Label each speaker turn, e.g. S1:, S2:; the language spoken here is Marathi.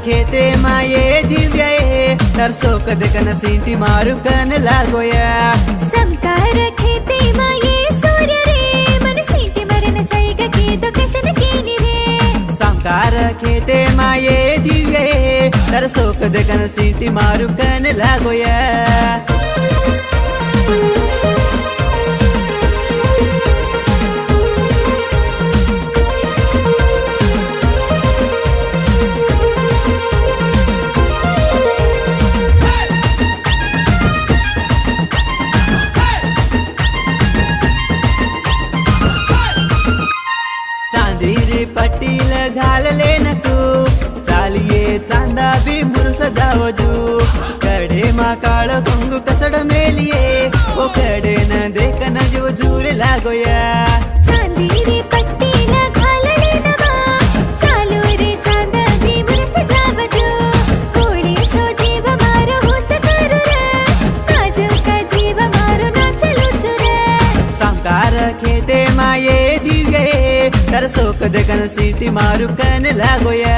S1: खेते माये दिव्य तरसोक देखन सीटी मारू कन लागोया
S2: समकार खेते माये सूर्य रे मन सीटी मरन सैग के तो कसन केनी रे
S1: समकार खेते माये दिव्य तरसोक देखन सीटी मारू कन लागोया चांदीरी पट्टील घाल लेन तू चालिये चांदा भी मुरुस जावजू कडे मा काळ गुंगू कसड मेलिये ओ कडे न देखन जीव जूर लागोया
S2: चांदी रे पट्टीला घालले नवा चालू रे चांदा भी मुरस जावजो कोणी सो जीव मारो हुस करू रे ताजो का जीव मारो ना चलू चुरे
S1: समकार खेते माये दिव्य तरसोक देखन सीटी मारू कन लागोया